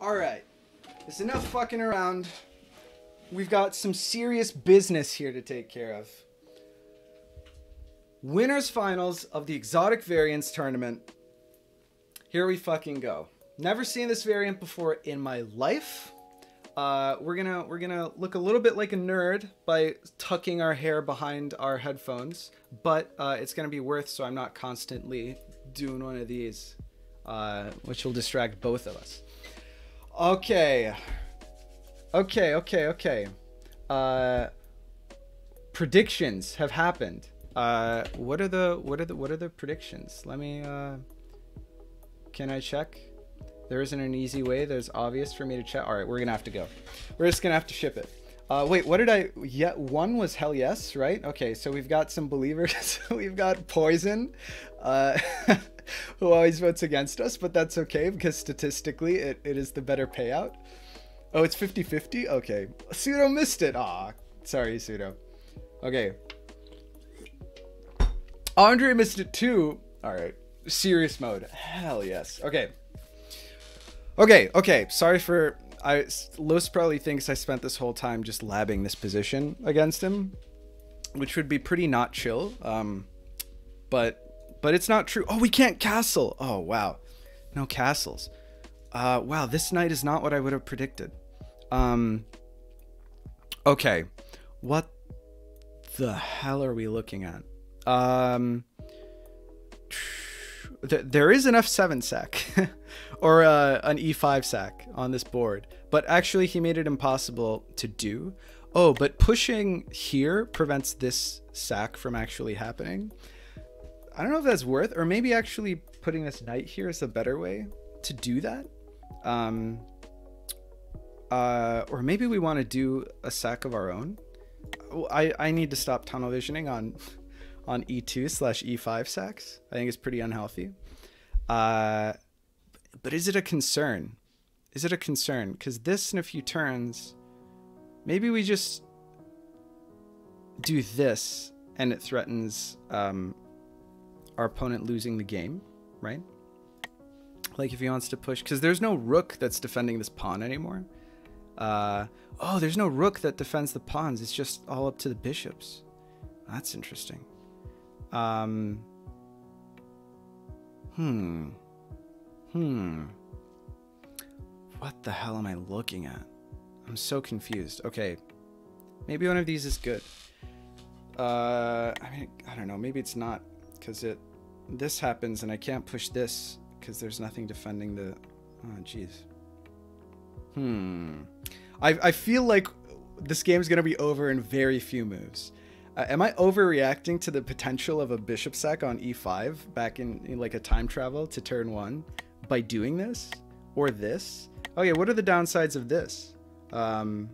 Alright. There's enough fucking around. We've got some serious business here to take care of. Winners finals of the exotic variants tournament. Here we fucking go. Never seen this variant before in my life. We're gonna look a little bit like a nerd by tucking our hair behind our headphones, but it's gonna be worth so I'm not constantly doing one of these, which will distract both of us. Okay. Predictions have happened. What are the predictions? Let me can I check? There isn't an easy way. There's obvious for me to check. All right, we're gonna have to go. We're just gonna have to ship it. Wait, what did I? Yeah, one was hell yes, right? Okay, so we've got some believers. We've got Poison, who always votes against us, but that's okay because statistically it is the better payout. Oh, it's 50-50? Okay. Pseudo missed it. Aw, sorry, Pseudo. Okay. Andre missed it too. All right. Serious mode. Hell yes. Okay. Okay. Sorry for... Los probably thinks I spent this whole time just labbing this position against him, which would be pretty not chill. But it's not true. Oh, we can't castle. Oh, wow. No castles. Wow, this night is not what I would have predicted. Okay. What the hell are we looking at? There is an F7 sack or an E5 sack on this board, but actually he made it impossible to do. Oh, but pushing here prevents this sack from actually happening. I don't know if that's worth, or maybe actually putting this knight here is a better way to do that. Or maybe we want to do a sack of our own. I need to stop tunnel visioning on E2/E5 sacks. I think it's pretty unhealthy. But is it a concern? Is it a concern? Because this in a few turns, maybe we just do this and it threatens our opponent losing the game, right? Like if he wants to push, because there's no rook that's defending this pawn anymore. Oh, there's no rook that defends the pawns. It's just all up to the bishops. That's interesting. What the hell am I looking at? I'm so confused. Okay. Maybe one of these is good. I mean, I don't know. Maybe it's not, because this happens and I can't push this because there's nothing defending the... Oh, jeez. I feel like this game's going to be over in very few moves. Am I overreacting to the potential of a bishop sack on e5 back in like a time travel to turn 1 by doing this? Or this? Oh yeah, what are the downsides of this? You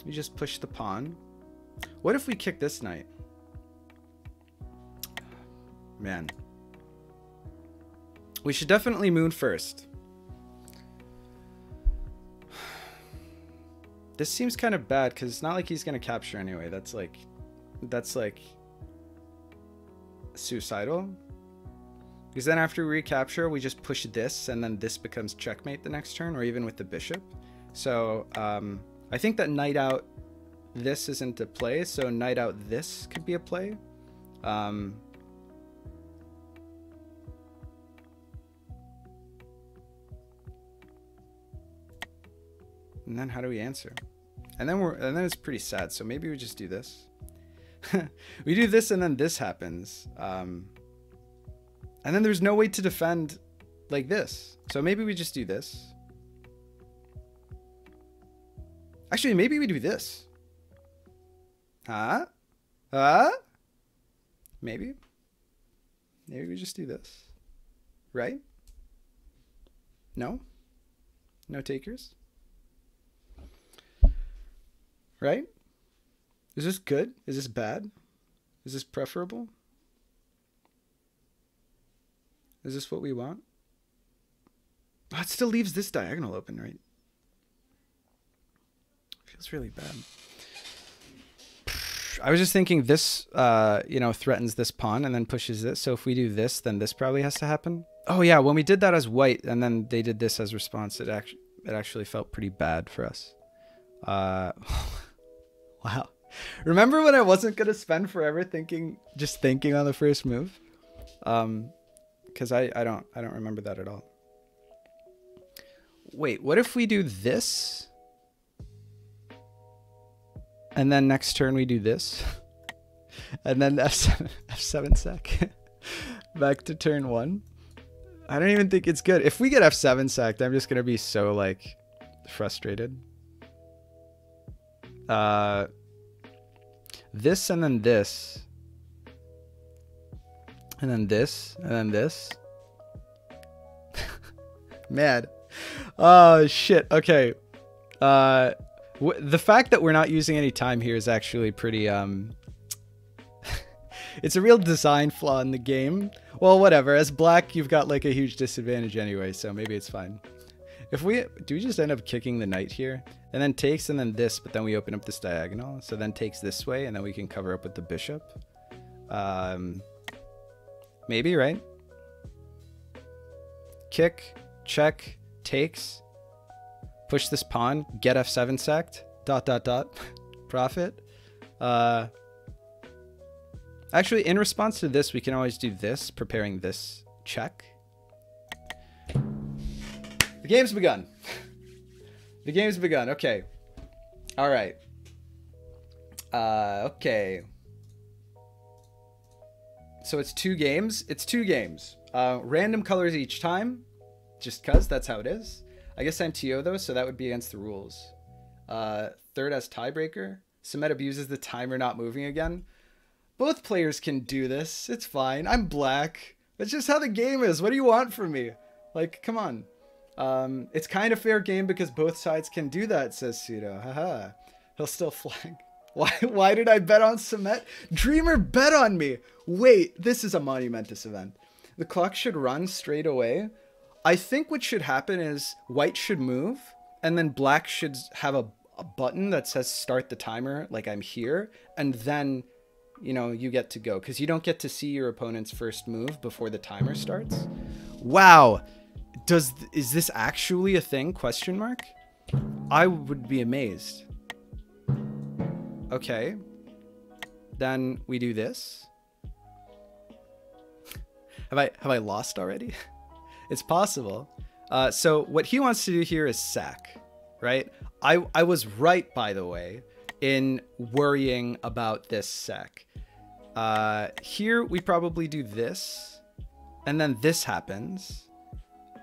just push the pawn. What if we kick this knight? Man. We should definitely moon first. This seems kind of bad because it's not like he's going to capture anyway. That's like suicidal. Because then after we recapture, we just push this and then this becomes checkmate the next turn, or even with the bishop. So I think that knight out this isn't a play, so knight out this could be a play. And then how do we answer? And then it's pretty sad. So maybe we just do this. We do this and then this happens. And then there's no way to defend like this. So maybe we just do this. Actually, maybe we do this. Maybe. Maybe we just do this. Right? No? No takers? Right? Is this good? Is this bad? Is this preferable? Is this what we want? Oh, it still leaves this diagonal open, right? Feels really bad. I was just thinking this, you know, threatens this pawn and then pushes this. So if we do this, then this probably has to happen. Oh yeah, when we did that as white and then they did this as response, it actually felt pretty bad for us. Wow. Remember when I wasn't gonna spend forever just thinking on the first move? Because I don't remember that at all. Wait, what if we do this? And then next turn we do this. And then F7 sec. Back to turn 1. I don't even think it's good. If we get F7 sacked, I'm just gonna be so like frustrated. This and then this. And then this. And then this. Mad. Oh shit. Okay. The fact that we're not using any time here is actually pretty it's a real design flaw in the game. Well, whatever. As black, you've got like a huge disadvantage anyway, so maybe it's fine. Do we just end up kicking the knight here? And then takes and then this, but then we open up this diagonal. So then takes this way and then we can cover up with the bishop. Maybe, right? Kick, check, takes. Push this pawn, get F7 sacked, ... profit. Actually, in response to this, we can always do this, preparing this check. The game's begun. The game's begun. Okay. All right. Okay. So it's 2 games. It's 2 games. Random colors each time, just cause that's how it is. I guess I'm TO though, so that would be against the rules. Third as tiebreaker. Sumet abuses the timer not moving again. Both players can do this. It's fine. I'm black. That's just how the game is. What do you want from me? Like, come on. It's kind of fair game because both sides can do that, says Pseudo. Haha. He'll still flag. Why did I bet on Sumet? Dreamer bet on me. Wait, this is a monumentous event. The clock should run straight away. I think what should happen is white should move and then black should have a button that says start the timer, like I'm here, and then, you know, you get to go because you don't get to see your opponent's first move before the timer starts. Wow. Is this actually a thing? Question mark. I would be amazed. Okay. Then we do this. Have I lost already? It's possible. So what he wants to do here is sack, right? I was right, by the way, in worrying about this sack. Here we probably do this, and then this happens.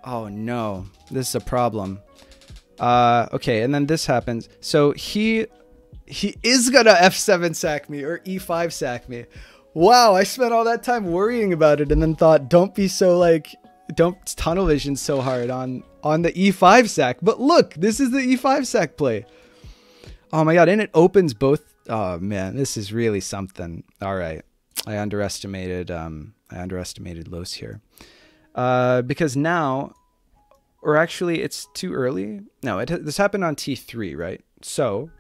Oh no, this is a problem. Okay, and then this happens. So he is gonna F7 sack me or E5 sack me. Wow, I spent all that time worrying about it and then thought, don't be so like, don't tunnel vision so hard on the E5 sack. But look, this is the E5 sack play. Oh my god, and it opens both. Oh man, this is really something. All right, I underestimated Los here. Because now, or actually it's too early. No, this happened on T3, right? So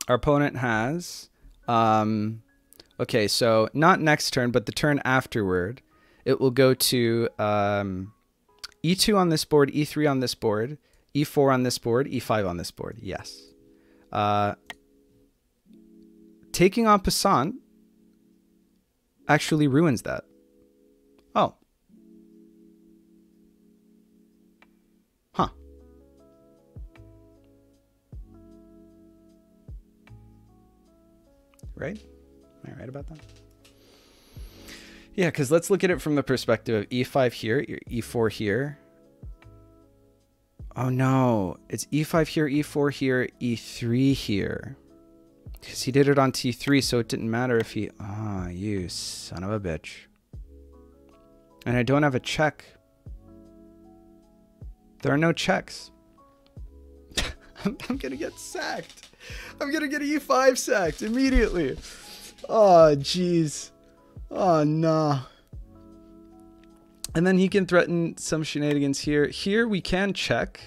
our opponent has, okay, so not next turn, but the turn afterward, it will go to E2 on this board, E3 on this board, E4 on this board, E5 on this board. Yes. Taking en passant actually ruins that. Oh. Huh. Right? Am I right about that? Yeah, because let's look at it from the perspective of E5 here, E4 here. Oh no, it's E5 here, E4 here, E3 here. Because he did it on T3, so it didn't matter if he... Ah, you son of a bitch. And I don't have a check. There are no checks. I'm going to get sacked. I'm going to get E5 sacked immediately. Oh, jeez. Oh, no. And then he can threaten some shenanigans here. Here we can check.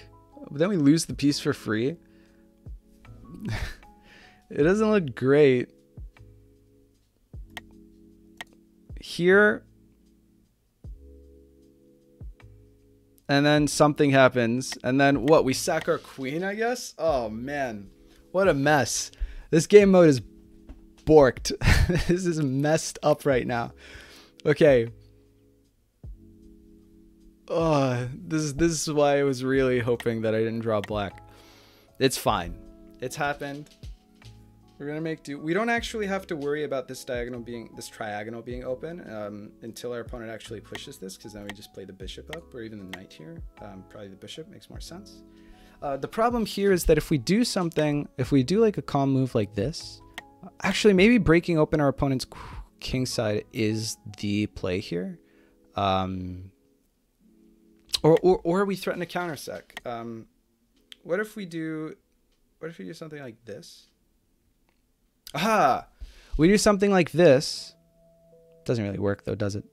But then we lose the piece for free. It doesn't look great. Here. and then something happens, and then what? We sack our queen, I guess? Oh, man. What a mess. This game mode is borked. This is messed up right now. Okay. Oh, this is why I was really hoping that I didn't draw black. It's fine. It's happened. We're gonna make do. We don't actually have to worry about this triagonal being open until our opponent actually pushes this, because then we just play the bishop up, or even the knight here. Probably the bishop makes more sense. The problem here is that if we do something, if we do like a calm move like this, actually maybe breaking open our opponent's king side is the play here. Or we threaten a countersec. What if we do something like this? Aha! We do something like this. Doesn't really work though, does it?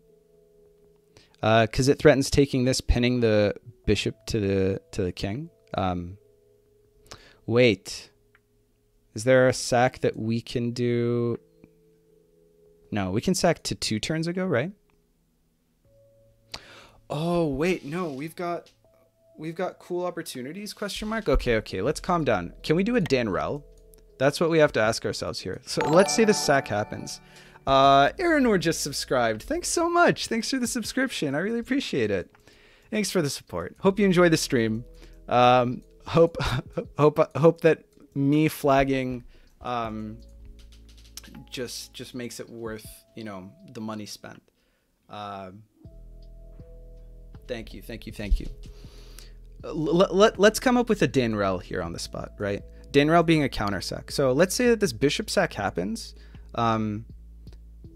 Because it threatens taking this, pinning the bishop to the king. Wait. Is there a sack that we can do? No, we can sack to 2 turns ago, right? Oh, wait, no, we've got cool opportunities, question mark? Okay, let's calm down. Can we do a Danrel? That's what we have to ask ourselves here. So let's say the sack happens. Aranor just subscribed. Thanks so much. Thanks for the subscription. I really appreciate it. Thanks for the support. Hope you enjoy the stream. Hope that me flagging just makes it worth, you know, the money spent. Thank you. Let's come up with a Danrel here on the spot, right? Danrel being a counter sack. So let's say that this bishop sack happens, and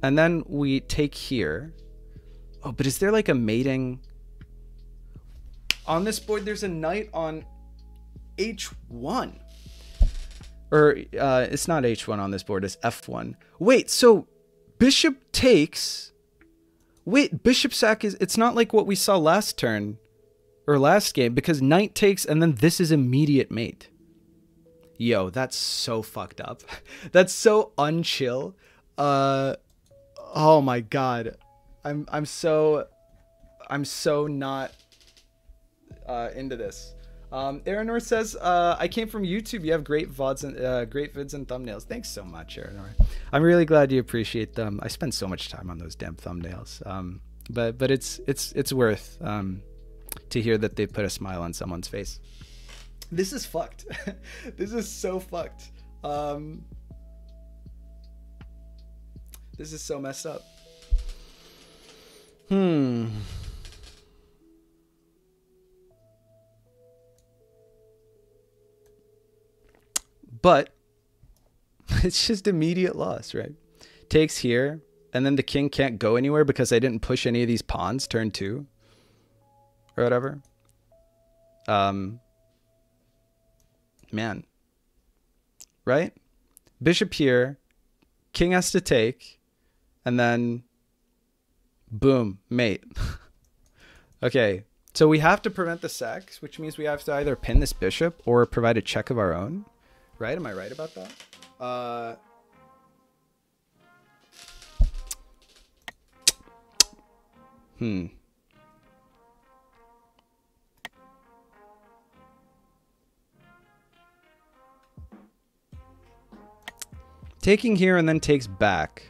then we take here. Oh, but is there like a mating? On this board, there's a knight on h1. Or it's not h1 on this board, it's f1. Wait, so bishop takes... Wait, bishop sack is... It's not like what we saw last turn, or last game, because knight takes, and then this is immediate mate. Yo, that's so fucked up. That's so unchill. Oh my god. I'm so not into this. Aranor says, I came from YouTube. You have great VODs and great vids and thumbnails. Thanks so much, Aranor. I'm really glad you appreciate them. I spend so much time on those damn thumbnails. But it's worth to hear that they put a smile on someone's face. This is fucked. This is so fucked. This is so messed up. But it's just immediate loss, right? Takes here, and then the king can't go anywhere because I didn't push any of these pawns turn 2 or whatever. Man, right? Bishop here, king has to take, and then boom, mate. Okay, so we have to prevent the sacks, which means we have to either pin this bishop or provide a check of our own. Right? Am I right about that? Taking here and then takes back.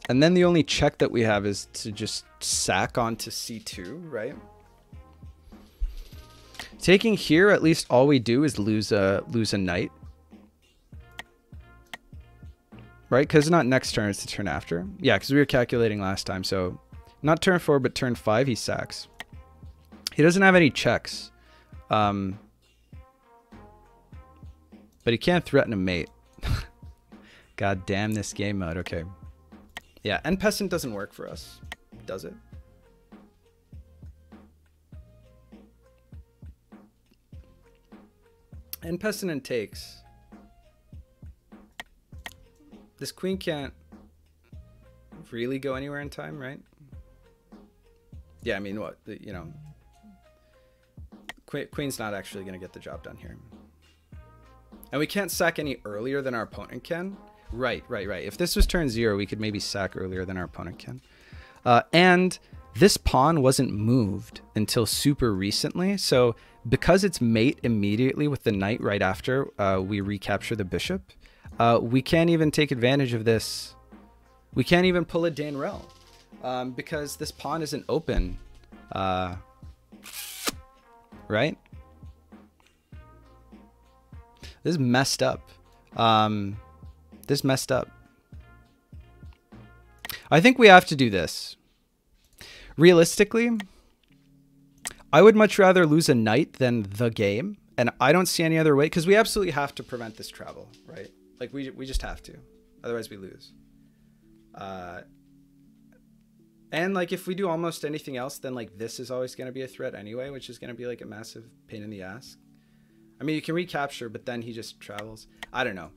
And then the only check that we have is to just sack onto c2, right? Taking here, at least all we do is lose a knight. Right? Because it's not next turn, it's the turn after. Yeah, because we were calculating last time. So not turn 4, but turn 5, he sacks. He doesn't have any checks. But he can't threaten a mate. God damn this game mode. Okay. Yeah, and Peasant doesn't work for us, does it? And Peasant takes. This queen can't really go anywhere in time, right? Yeah, I mean, what, you know, queen's not actually going to get the job done here. And we can't sack any earlier than our opponent can. Right. If this was turn 0, we could maybe sack earlier than our opponent can. And this pawn wasn't moved until super recently. So because it's mate immediately with the knight right after we recapture the bishop, we can't even take advantage of this. We can't even pull a Danrel because this pawn isn't open. Right? This is messed up. This messed up. I think we have to do this. Realistically, I would much rather lose a knight than the game. And I don't see any other way, because we absolutely have to prevent this travel, right? Like, we just have to. Otherwise, we lose. And, like, if we do almost anything else, then, like, this is always going to be a threat anyway, which is going to be, like, a massive pain in the ass. I mean, you can recapture, but then he just travels. I don't know.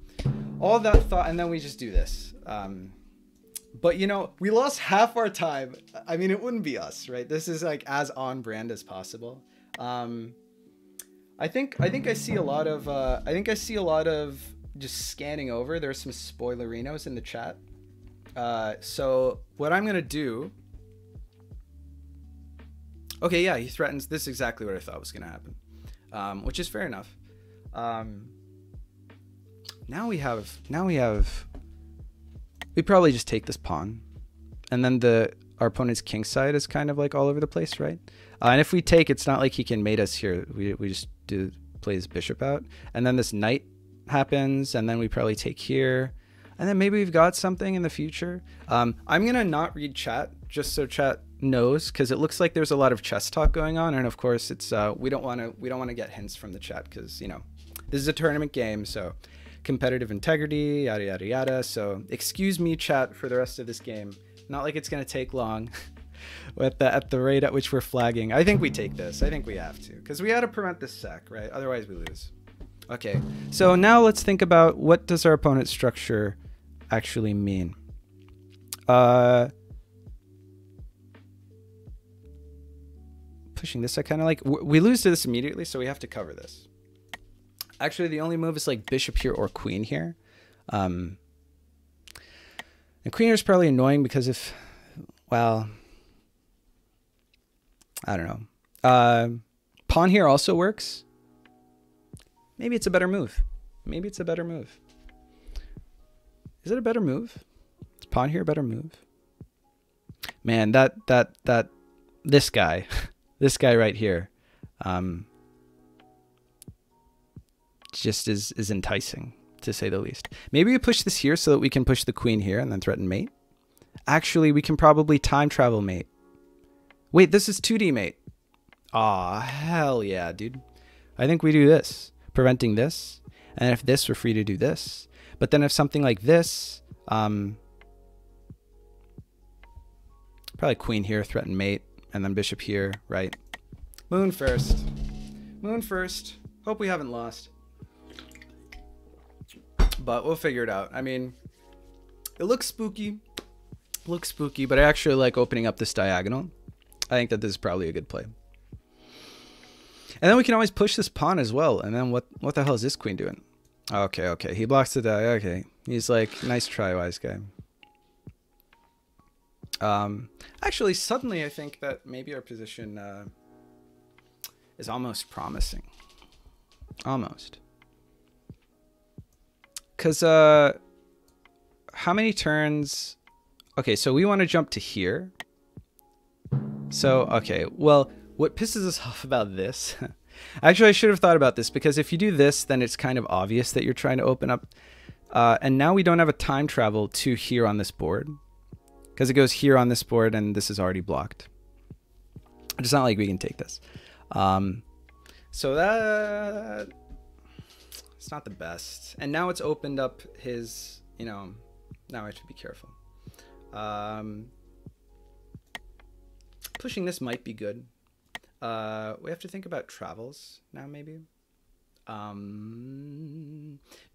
All that thought, and then we just do this. But, you know, we lost half our time. I mean, it wouldn't be us, right? This is, like, as on brand as possible. I think I see a lot of just scanning over. There's some spoilerinos in the chat. So what I'm gonna do. Okay, yeah, he threatens. This is exactly what I thought was gonna happen, which is fair enough. Now we probably just take this pawn, and then our opponent's king side is kind of like all over the place, right? And if we take, it's not like he can mate us here. We just play his bishop out, and then this knight happens, and then we probably take here, and then maybe we've got something in the future. I'm gonna not read chat just so chat knows, because it looks like there's a lot of chess talk going on, and of course it's we don't want to get hints from the chat, because, you know, this is a tournament game, so competitive integrity, yada yada yada. So excuse me, chat, for the rest of this game. Not like it's gonna take long. At the rate at which we're flagging. I think we take this. I think we have to, because we had to prevent this sack, right? Otherwise we lose. Okay, so now let's think about, what does our opponent's structure actually mean? Pushing this, I kind of like. We lose to this immediately, so we have to cover this. Actually, the only move is like bishop here or queen here. And queen here is probably annoying because if, well, I don't know. Pawn here also works. Maybe it's a better move. Maybe it's a better move. Is it a better move? Is pawn here a better move? Man, this guy, this guy right here, just is enticing, to say the least. Maybe we push this here so that we can push the queen here and then threaten mate. Actually, we can probably time travel mate. Wait, this is 2D mate. Aw, hell yeah, dude. I think we do this, preventing this. And if this, we're free to do this. But then if something like this, probably queen here, threaten mate, and then bishop here, right? Moon first. Moon first. Hope we haven't lost. But we'll figure it out. I mean, it looks spooky. Looks spooky, but I actually like opening up this diagonal. I think that this is probably a good play. And then we can always push this pawn as well. And then what the hell is this queen doing? Okay, okay. He blocks the die. Okay. He's like, nice try, wise guy. Actually, suddenly I think that maybe our position is almost promising. Almost. Because how many turns? Okay, so we want to jump to here. So, okay, well, what pisses us off about this? Actually, I should have thought about this, because if you do this, then it's kind of obvious that you're trying to open up. And now we don't have a time travel to here on this board, because it goes here on this board, and this is already blocked. It's not like we can take this. So that... it's not the best. And now it's opened up his, you know, now I have to be careful. Pushing this might be good. We have to think about travels now, maybe.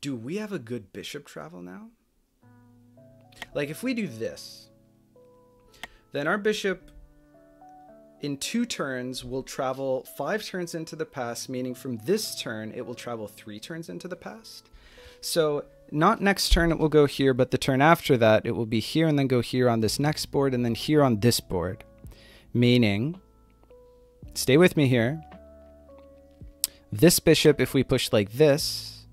Do we have a good bishop travel now? Like, if we do this, then our bishop in 2 turns will travel 5 turns into the past, meaning from this turn it will travel 3 turns into the past. So not next turn it will go here, but the turn after that it will be here and then go here on this next board and then here on this board. Meaning, stay with me here. This bishop, if we push like this,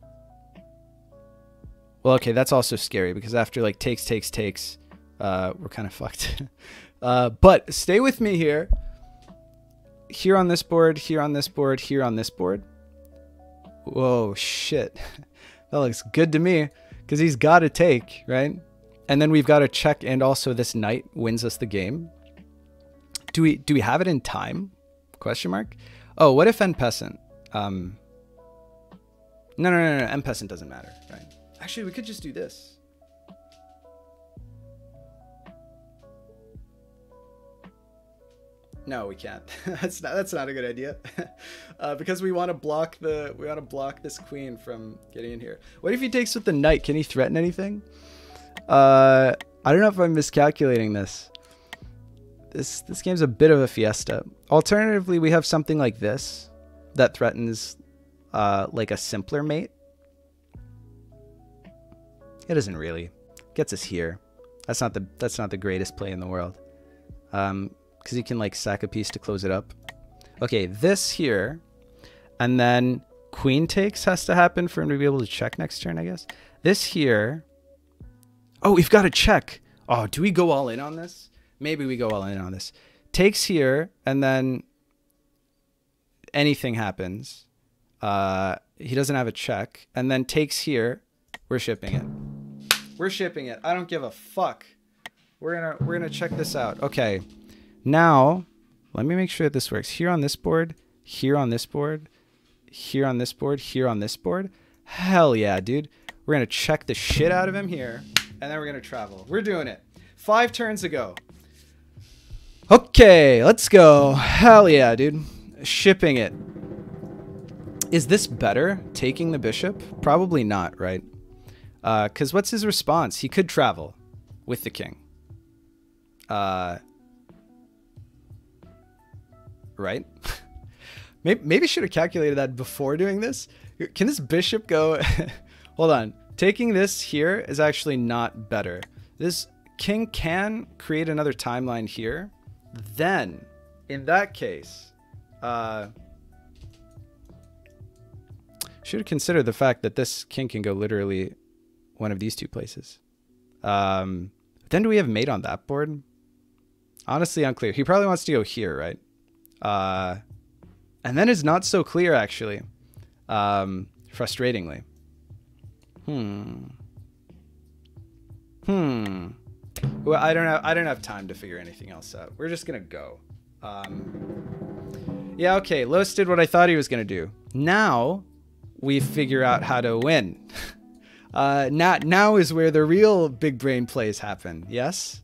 well, okay, that's also scary because after like takes, we're kind of fucked. But stay with me here. Here on this board, here on this board, here on this board. Whoa, shit. That looks good to me because he's got to take, right? And then we've got to check, and also this knight wins us the game. Do we have it in time? Question mark. Oh, what if N peasant? No, N peasant doesn't matter, right? Actually, we could just do this. No, we can't. That's not a good idea. Because we want to block this queen from getting in here. What if he takes with the knight? Can he threaten anything? I don't know if I'm miscalculating this. This game's a bit of a fiesta. Alternatively, we have something like this that threatens like a simpler mate. It isn't really. Gets us here. That's not the greatest play in the world. Because you can like sack a piece to close it up. Okay, this here, and then queen takes has to happen for him to be able to check next turn, I guess. This here. Oh, we've got to check. Oh, do we go all in on this? Maybe we go all in on this. Takes here, and then anything happens. He doesn't have a check, and then takes here. We're shipping it. We're shipping it. I don't give a fuck. We're gonna check this out. Okay. Now, let me make sure that this works. Here on this board, here on this board, here on this board, here on this board. Hell yeah, dude. We're going to check the shit out of him here, and then we're going to travel. We're doing it. 5 turns ago. Okay, let's go. Hell yeah, dude. Shipping it. Is this better, taking the bishop? Probably not, right? Because what's his response? He could travel with the king. Right? Maybe should have calculated that before doing this. Can this bishop go? Hold on. Taking this here is actually not better. This king can create another timeline here. Then, in that case, should have considered the fact that this king can go literally one of these two places. Then do we have mate on that board? Honestly, unclear. He probably wants to go here, right? And then it's not so clear, actually. Frustratingly. Well, I don't have time to figure anything else out. We're just gonna go. Yeah, okay. Los did what I thought he was gonna do. Now we figure out how to win. Now is where the real big brain plays happen. Yes.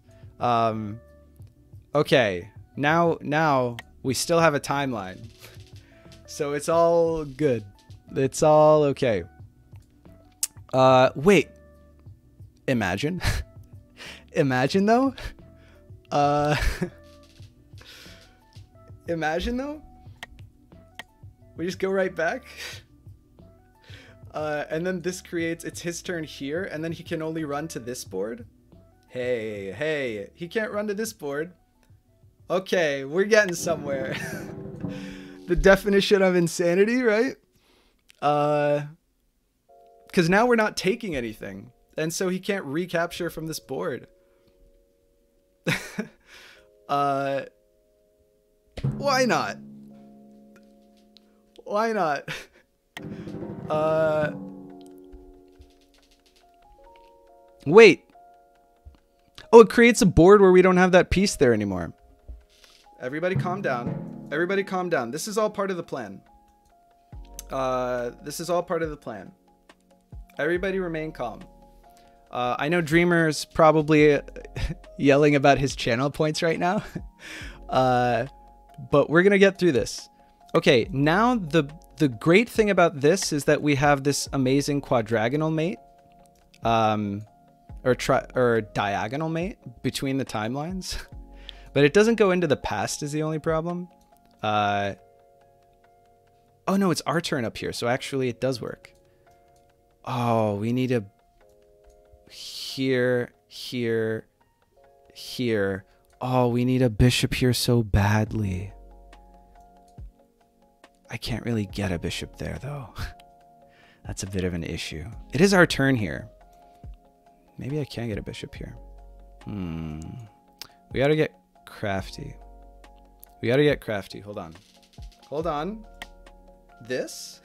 Okay. Now we still have a timeline, so it's all good. It's all okay. Wait. Imagine. Imagine though. Imagine though. We just go right back. And then this creates, it's his turn here, and then he can only run to this board. Hey, he can't run to this board. Okay, we're getting somewhere. The definition of insanity, right? Because now we're not taking anything, and so he can't recapture from this board. Why not? Why not? Wait. Oh, it creates a board where we don't have that piece there anymore. Everybody calm down. Everybody calm down. This is all part of the plan. This is all part of the plan. Everybody remain calm. I know Dreamer's probably yelling about his channel points right now. But we're going to get through this. Okay, now the great thing about this is that we have this amazing quadrigonal mate. Or diagonal mate between the timelines. But it doesn't go into the past is the only problem. Oh no, it's our turn up here, so actually it does work. Oh, we need a here, here, here. Oh, we need a bishop here so badly. I can't really get a bishop there, though. That's a bit of an issue. It is our turn here. Maybe I can get a bishop here. We gotta get crafty. We gotta get crafty. Hold on. Hold on. This?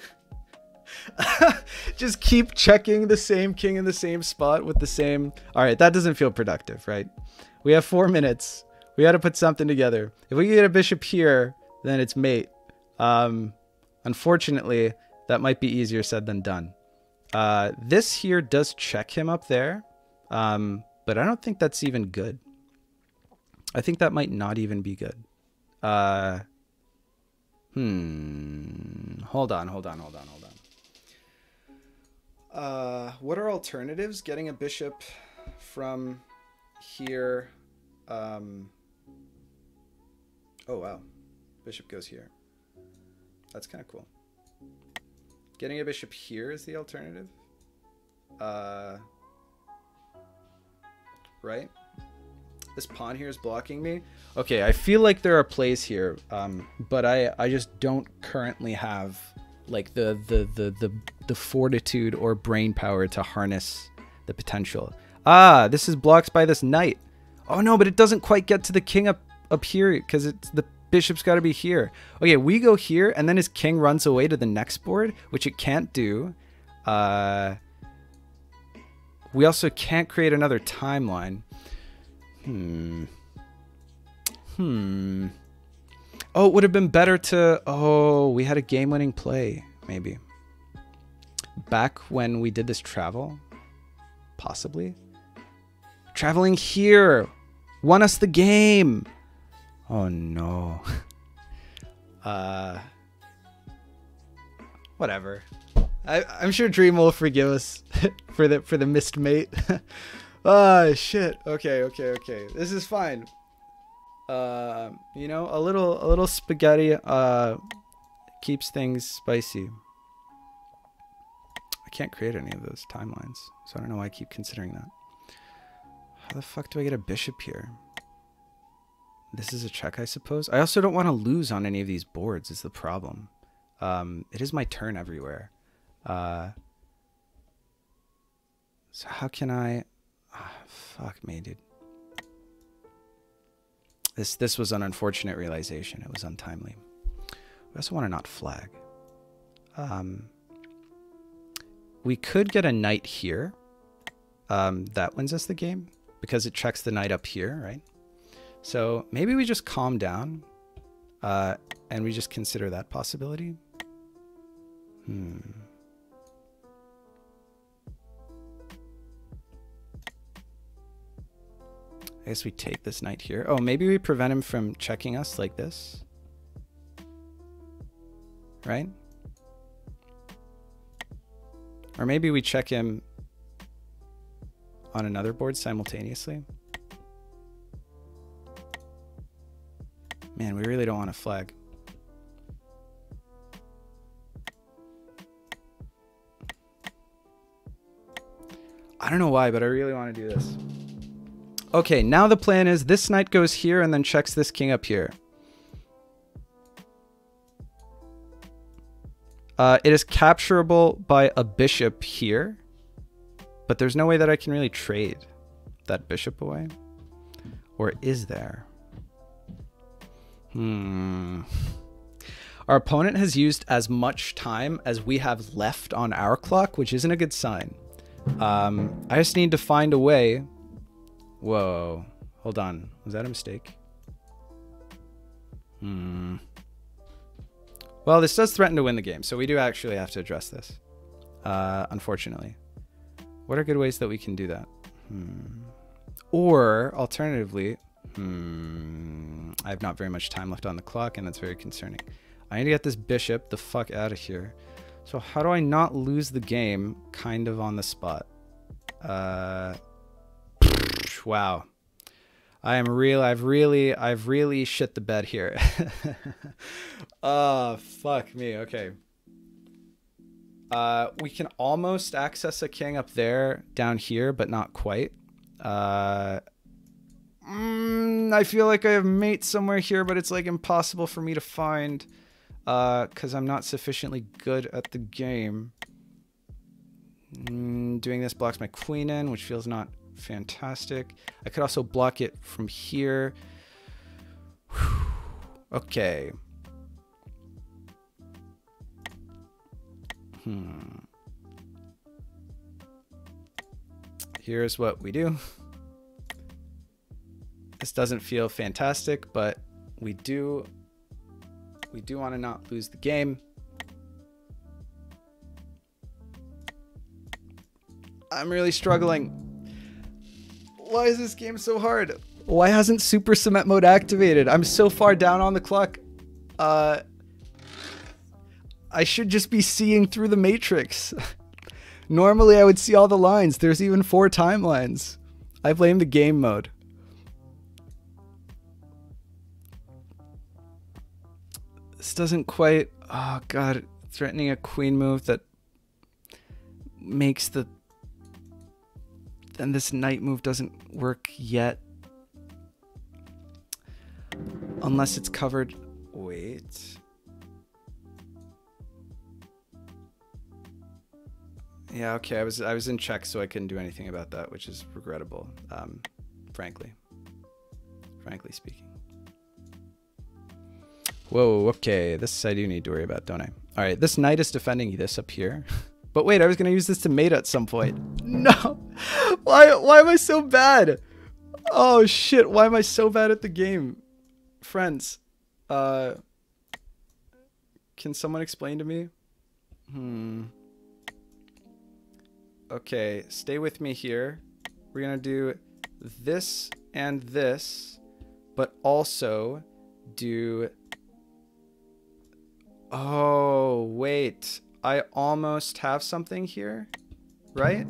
Just keep checking the same king in the same spot with the same... All right, that doesn't feel productive, right? We have 4 minutes. We got to put something together. If we can get a bishop here, then it's mate. Unfortunately, that might be easier said than done. This here does check him up there, but I don't think that's even good. I think that might not even be good. Hold on. What are alternatives? Getting a bishop from here. Oh, wow. Bishop goes here. That's kind of cool. Getting a bishop here is the alternative. Right? This pawn here is blocking me. Okay, I feel like there are plays here, but I just don't currently have like the fortitude or brain power to harness the potential. Ah, this is blocked by this knight. Oh no, but it doesn't quite get to the king up here because it's the bishop's got to be here. Okay, we go here and then his king runs away to the next board, which it can't do. We also can't create another timeline. Oh, it would have been better to... Oh, we had a game-winning play, maybe. Back when we did this travel? Possibly. Traveling here won us the game. Oh, no. Whatever. I'm sure Dream will forgive us for the missed mate. Ah, shit. Okay. This is fine. You know, a little spaghetti keeps things spicy. I can't create any of those timelines, so I don't know why I keep considering that. How the fuck do I get a bishop here? This is a check, I suppose. I also don't want to lose on any of these boards is the problem. It is my turn everywhere. So how can I... fuck me, dude. This was an unfortunate realization. It was untimely. We also want to not flag. We could get a knight here. That wins us the game because it checks the knight up here, right? So maybe we just calm down and we just consider that possibility. I guess we take this knight here. Oh, maybe we prevent him from checking us like this. Right? Or maybe we check him on another board simultaneously. Man, we really don't want to flag. I don't know why, but I really want to do this. Okay, now the plan is this knight goes here and then checks this king up here. It is capturable by a bishop here, but there's no way that I can really trade that bishop away. Or is there? Our opponent has used as much time as we have left on our clock, which isn't a good sign. I just need to find a way. Whoa, hold on. Was that a mistake? Well, this does threaten to win the game, so we do actually have to address this. Unfortunately. What are good ways that we can do that? Or, alternatively, I have not very much time left on the clock, and that's very concerning. I need to get this bishop the fuck out of here. So how do I not lose the game kind of on the spot? Wow. I've really shit the bed here. Oh, fuck me. Okay. We can almost access a king up there, down here, but not quite. I feel like I have mate somewhere here, but it's like impossible for me to find because I'm not sufficiently good at the game. Doing this blocks my queen in, which feels not fantastic. I could also block it from here. Whew. Okay. Here's what we do. This doesn't feel fantastic, but we do want to not lose the game. I'm really struggling. Why is this game so hard? Why hasn't Super Cement mode activated? I'm so far down on the clock. I should just be seeing through the matrix. Normally I would see all the lines. There's even 4 timelines. I blame the game mode. This doesn't quite... Oh god, threatening a queen move that makes the... And this knight move doesn't work yet. Unless it's covered... Wait... Yeah, okay, I was in check, so I couldn't do anything about that, which is regrettable, frankly speaking. Whoa, okay, this I do need to worry about, don't I? All right, this knight is defending this up here. But wait, I was gonna use this to mate at some point. No, why am I so bad? Oh shit, why am I so bad at the game? Friends, can someone explain to me? Okay, stay with me here. We're gonna do this and this, but also do... Oh, wait. I almost have something here, right?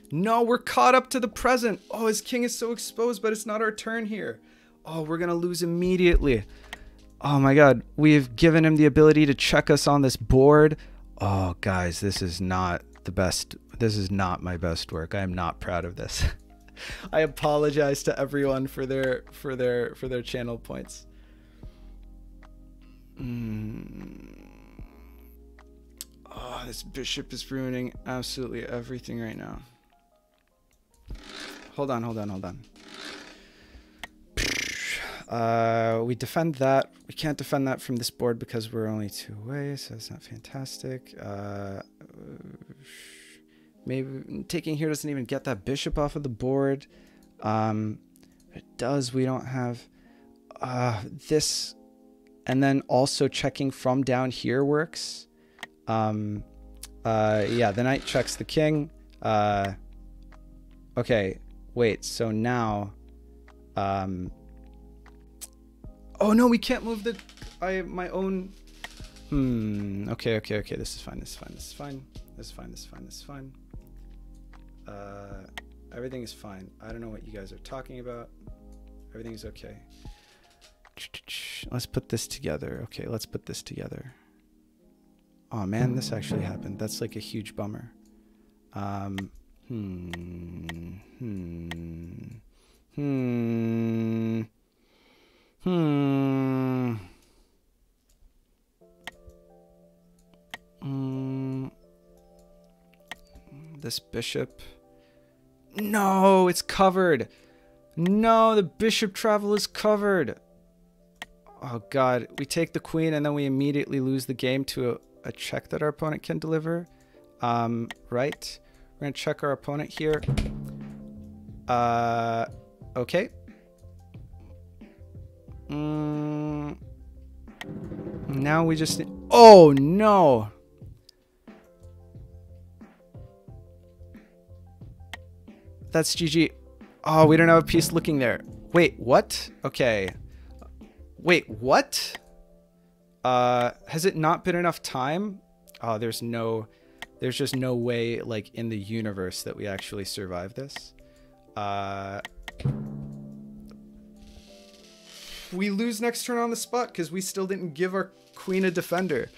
No, we're caught up to the present. Oh, his king is so exposed, but it's not our turn here. Oh, we're gonna lose immediately. Oh my god, we've given him the ability to check us on this board. Oh, guys, this is not... the best. This is not my best work. I am not proud of this. I apologize to everyone for their channel points. Oh, this bishop is ruining absolutely everything right now. Hold on. We defend that. We can't defend that from this board because we're only 2 away, so it's not fantastic. Maybe taking here doesn't even get that bishop off of the board. It does. We don't have this, and then also checking from down here works. Yeah, the knight checks the king. Okay, wait. So now, oh no, we can't move the my own. Okay. This is fine. Everything is fine. I don't know what you guys are talking about. Everything is okay. Let's put this together. Okay, let's put this together. Oh man, this actually happened. That's like a huge bummer. This bishop. No, it's covered. No, the bishop travel is covered. Oh god, we take the queen and then we immediately lose the game to a check that our opponent can deliver. Right. We're gonna check our opponent here. Okay. Now we just... Oh no! That's GG. Oh, we don't have a piece looking there. Wait, what? Okay. Wait, what? Has it not been enough time? Oh, there's just no way, like, in the universe that we actually survive this. We lose next turn on the spot because we still didn't give our queen a defender.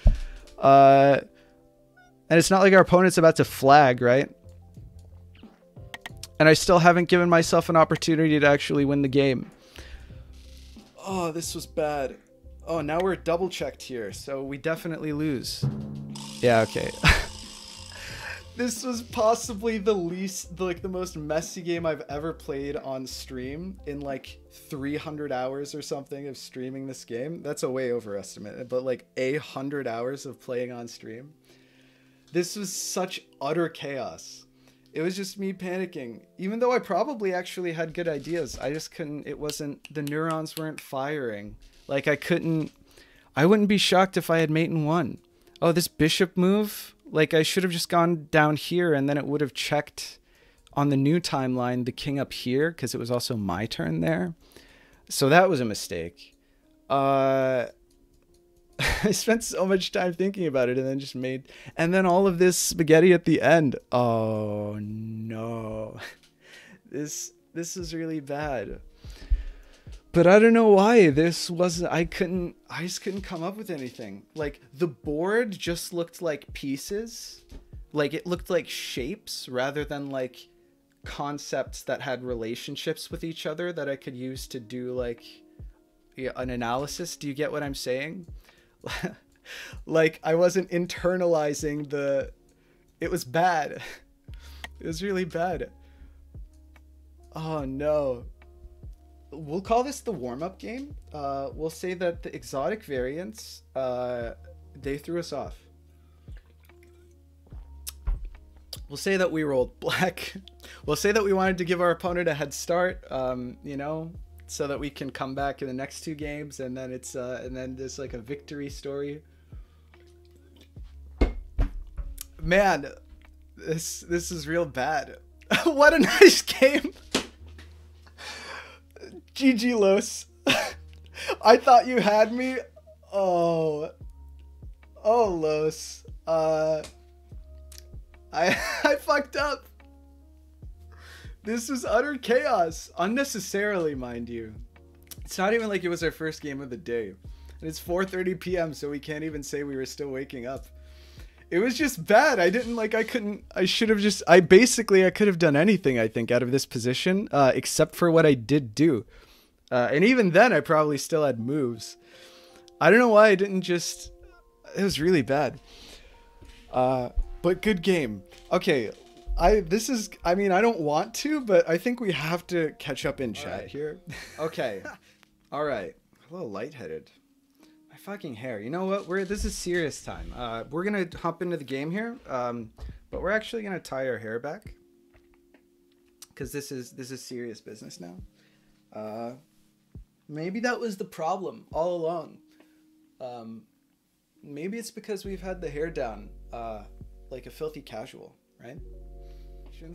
And it's not like our opponent's about to flag, right? And I still haven't given myself an opportunity to actually win the game. Oh, this was bad. Oh, now we're double checked here, so we definitely lose. Yeah, okay. This was possibly the most messy game I've ever played on stream in like 300 hours or something of streaming this game. That's a way overestimate, but like 100 hours of playing on stream. This was such utter chaos. It was just me panicking, even though I probably actually had good ideas. I just couldn't, the neurons weren't firing. Like I wouldn't be shocked if I had mate in one. Oh, this bishop move, like I should have just gone down here and then it would have checked on the new timeline the king up here because it was also my turn there. So that was a mistake. I spent so much time thinking about it and then all of this spaghetti at the end. Oh no. This is really bad. But I don't know why I just couldn't come up with anything. Like the board just looked like pieces. Like it looked like shapes rather than like concepts that had relationships with each other that I could use to do like an analysis. Do you get what I'm saying? Like I wasn't internalizing it was bad. It was really bad. Oh no. We'll call this the warm-up game. We'll say that the exotic variants, they threw us off. We'll say that we rolled black. We'll say that we wanted to give our opponent a head start, you know, so that we can come back in the next two games, and then and then there's like a victory story. Man, this is real bad. What a nice game. GG Los. I thought you had me. Oh Los. I fucked up. This was utter chaos. Unnecessarily, mind you. It's not even like it was our first game of the day. And it's 4:30 p.m. so we can't even say we were still waking up. It was just bad. I could have done anything, I think, out of this position, except for what I did do. And even then, I probably still had moves. I don't know why I didn't just... It was really bad. But good game. Okay, I don't want to, but I think we have to catch up in chat here. Okay. All right. A little lightheaded. My fucking hair. You know what? This is serious time. We're going to hop into the game here. But we're actually going to tie our hair back. Because this is serious business now. Maybe that was the problem all along. Maybe it's because we've had the hair down like a filthy casual, right?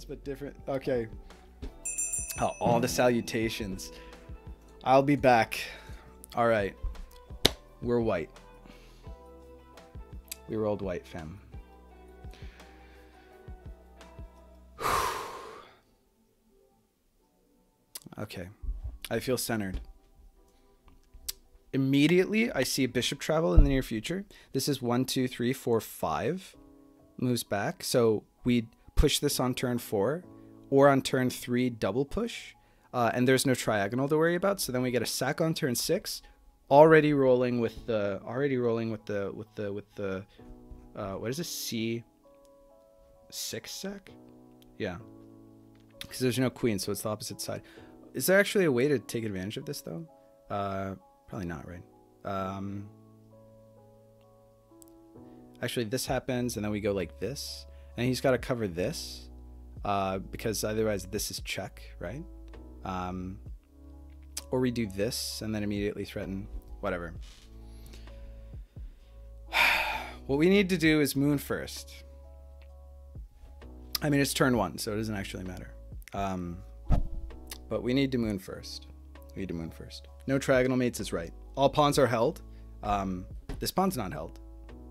But different. Okay. Oh, all the salutations. I'll be back. All right. We're white. We rolled white, fam. Okay. I feel centered. Immediately, I see a bishop travel in the near future. This is 1, 2, 3, 4, 5 moves back. So we push this on turn 4, or on turn 3 double push, and there's no triagonal to worry about. So then we get a sack on turn 6, already rolling with the what is this, C6 sack? Yeah, because there's no queen, so it's the opposite side. Is there actually a way to take advantage of this though? Probably not, right? Actually, this happens, and then we go like this, and he's got to cover this, because otherwise this is check, right? Or we do this, and then immediately threaten, whatever. What we need to do is moon first. I mean, it's turn 1, so it doesn't actually matter. But we need to moon first. No triagonal mates is right. All pawns are held. This pawn's not held.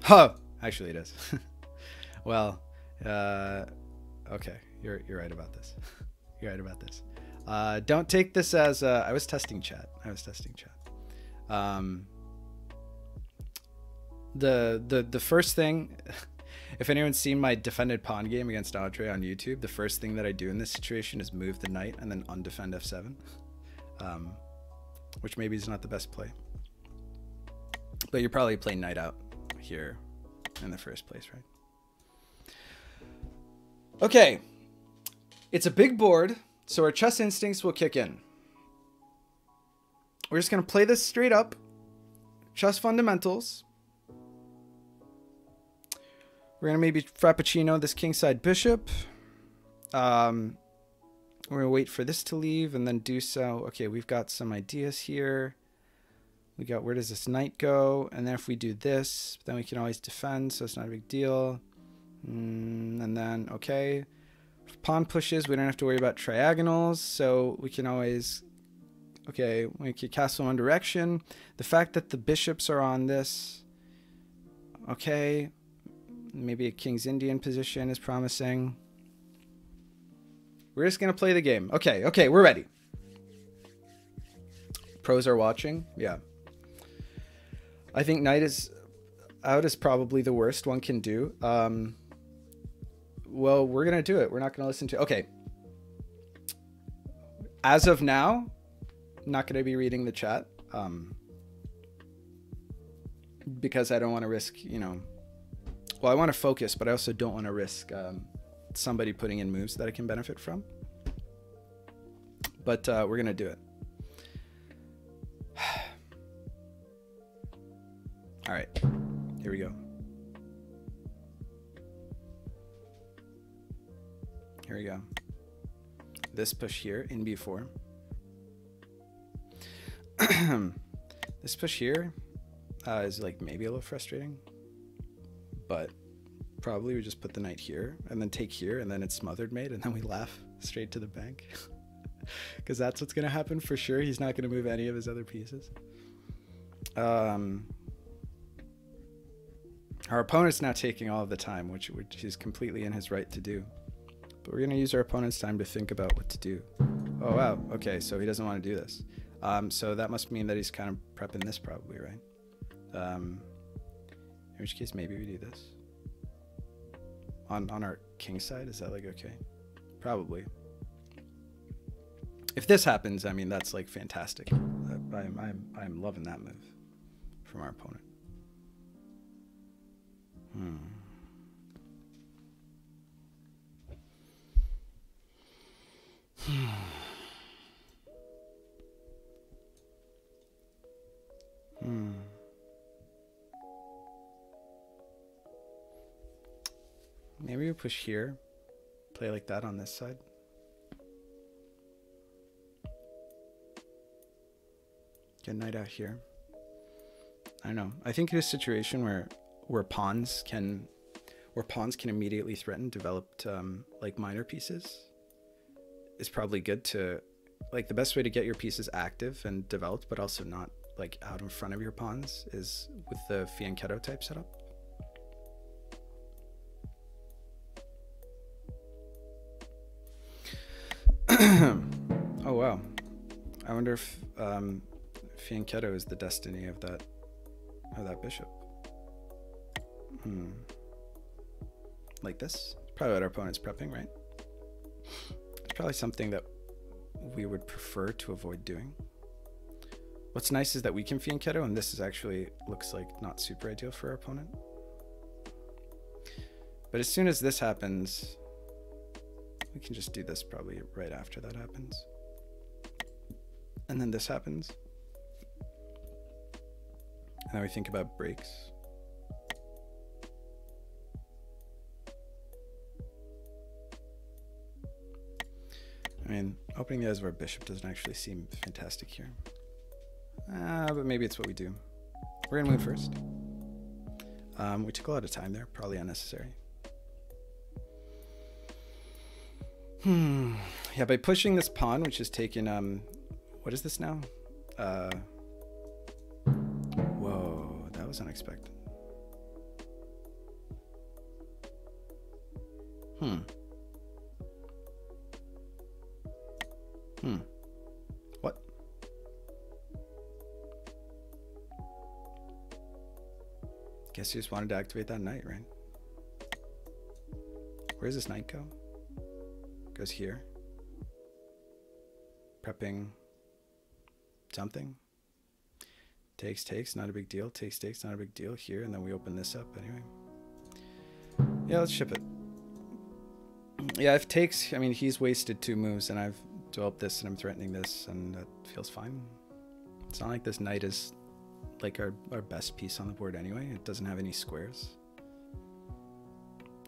Huh! Actually, it is. Well, okay. You're right about this. You're right about this. Don't take this as I was testing chat. The first thing, If anyone's seen my defended pawn game against Andre on YouTube, the first thing that I do in this situation is move the knight and then undefend f7, which maybe is not the best play. But you're probably playing knight out here in the first place, right? Okay, it's a big board, so our chess instincts will kick in. We're just gonna play this straight up, chess fundamentals. We're gonna maybe frappuccino this kingside bishop. We're gonna wait for this to leave and then do so. Okay, we've got some ideas here. We got, where does this knight go? And then if we do this, then we can always defend, so it's not a big deal. And then, okay, if pawn pushes, we don't have to worry about triagonals, so we can always, okay, we can castle one direction. The fact that the bishops are on this, okay, maybe a king's Indian position is promising. We're just gonna play the game. Okay, okay, we're ready. Pros are watching, yeah. I think knight is out is probably the worst one can do. Well, we're going to do it. We're not going to listen to... Okay. As of now, I'm not going to be reading the chat. Because I don't want to risk, you know... Well, I want to focus, but I also don't want to risk somebody putting in moves that I can benefit from. But we're going to do it. All right. Here we go. Here we go. This push here in b4. This push here is like maybe a little frustrating, but probably we just put the knight here and then take here and then it's smothered mate and then we laugh straight to the bank because that's what's going to happen for sure. He's not going to move any of his other pieces. Our opponent's now taking all of the time, which he's completely in his right to do. But we're going to use our opponent's time to think about what to do. Oh, wow. Okay, so he doesn't want to do this. So that must mean that he's kind of prepping this probably, right? In which case, maybe we do this. On our king side, is that like okay? Probably. If this happens, I mean, that's like fantastic. I'm loving that move from our opponent. Maybe we push here, play like that on this side. Get knight out here. I don't know. I think in a situation where pawns can immediately threaten developed like minor pieces is probably good to, like, the best way to get your pieces active and developed but also not like out in front of your pawns is with the fianchetto type setup. Oh wow, I wonder if fianchetto is the destiny of that bishop. Like this? Probably what our opponent's prepping, right? It's probably something that we would prefer to avoid doing. What's nice is that we can fianchetto, and this is actually looks like not super ideal for our opponent. But as soon as this happens, we can just do this probably right after that happens. And then this happens. And then we think about breaks. I mean, opening the eyes of our bishop doesn't actually seem fantastic here. But maybe it's what we do. We're gonna move first. We took a lot of time there, probably unnecessary. Yeah, by pushing this pawn, which is taken, what is this now? Whoa, that was unexpected. What? Guess you just wanted to activate that knight, right? Where's this knight go? Goes here. Prepping something. Takes, not a big deal. Takes, not a big deal here, and then we open this up anyway. Yeah, let's ship it. Yeah, if takes, I mean, he's wasted 2 moves, and I've developed this, and I'm threatening this, and that feels fine. It's not like this knight is like our best piece on the board anyway. It doesn't have any squares.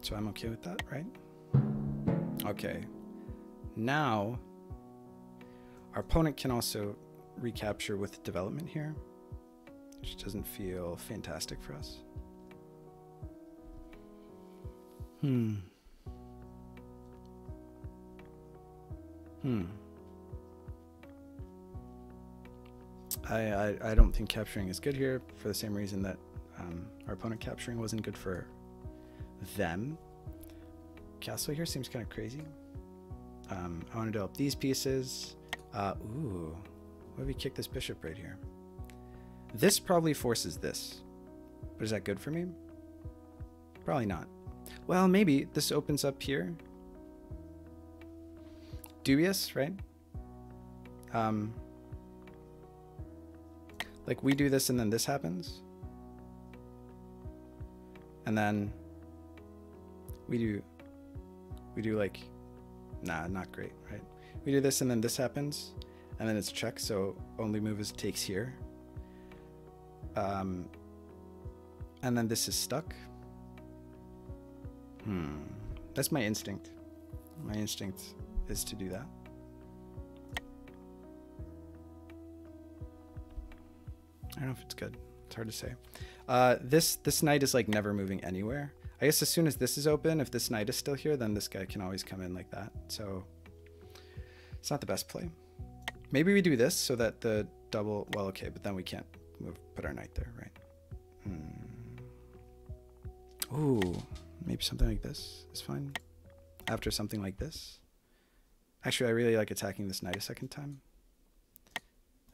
So I'm okay with that, right? Okay. Now, our opponent can also recapture with development here, which doesn't feel fantastic for us. I don't think capturing is good here for the same reason that our opponent capturing wasn't good for them. Castle here seems kind of crazy. I want to develop these pieces. Ooh, what if we kick this bishop right here? This probably forces this. But is that good for me? Probably not. Well, maybe this opens up here. Dubious, right? Like we do this and then this happens. And then we do like, nah, not great, right? We do this and then this happens, and then it's check, so only move is takes here. And then this is stuck. That's my instinct. My instinct is to do that. I don't know if it's good. It's hard to say. This knight is like never moving anywhere. I guess as soon as this is open, if this knight is still here, then this guy can always come in like that. So it's not the best play. Maybe we do this so that the double, well, okay, but then we can't put our knight there, right? Ooh, maybe something like this is fine. After something like this. Actually, I really like attacking this knight a second time.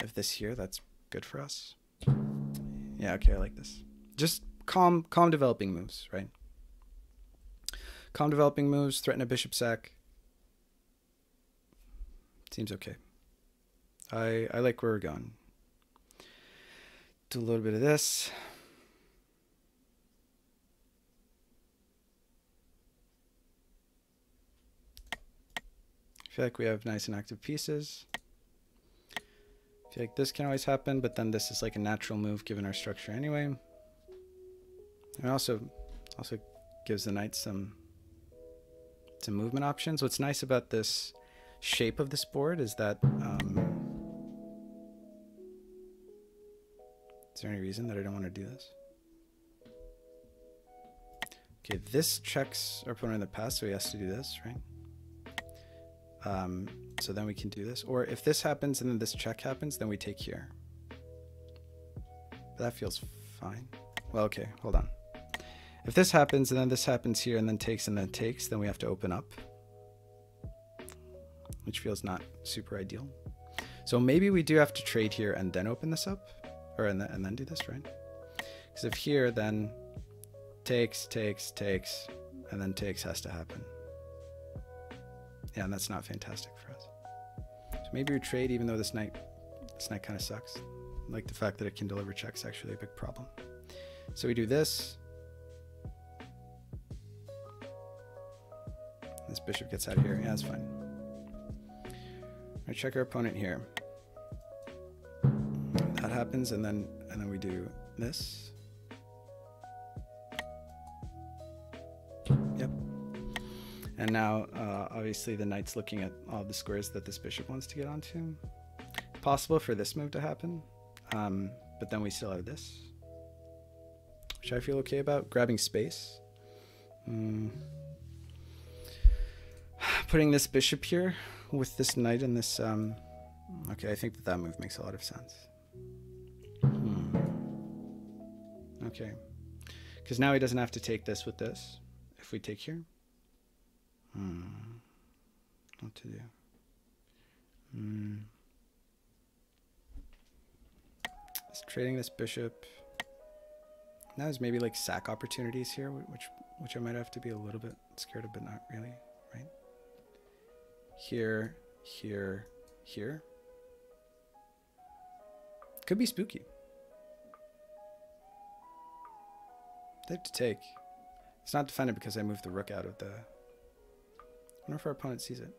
If this here, that's good for us. Yeah, okay, I like this. Just calm developing moves, right? Calm developing moves, threaten a bishop sack. Seems okay. I like where we're going. Do a little bit of this. I feel like we have nice and active pieces. I feel like this can always happen, but then this is like a natural move given our structure anyway. And also gives the knight some movement options. What's nice about this shape of this board is that is there any reason that I don't want to do this? Okay, this checks our opponent in the past, so he has to do this, right? So then we can do this. Or if this happens and then this check happens, then we take here. But that feels fine. Well, okay, hold on. If this happens and then this happens here and then takes, then we have to open up. Which feels not super ideal. So maybe we do have to trade here and then open this up. Or and then do this, right? Because if here, then takes, and then takes has to happen. Yeah, and that's not fantastic for us. So maybe we trade even though this knight kind of sucks. Like the fact that it can deliver checks actually a big problem. So we do this. This bishop gets out of here. Yeah, that's fine. I check our opponent here. That happens, and then we do this. Yep. And now, obviously, the knight's looking at all the squares that this bishop wants to get onto. Possible for this move to happen, but then we still have this, which I feel okay about. Grabbing space. Putting this bishop here with this knight and this... okay, I think that move makes a lot of sense. Okay. Because now he doesn't have to take this with this. If we take here. What to do? Just trading this bishop. Now there's maybe like sack opportunities here, which which I might have to be a little bit scared of, but not really, right? Here, here, here. Could be spooky. They have to take. It's not defended because I moved the rook out of the... I wonder if our opponent sees it.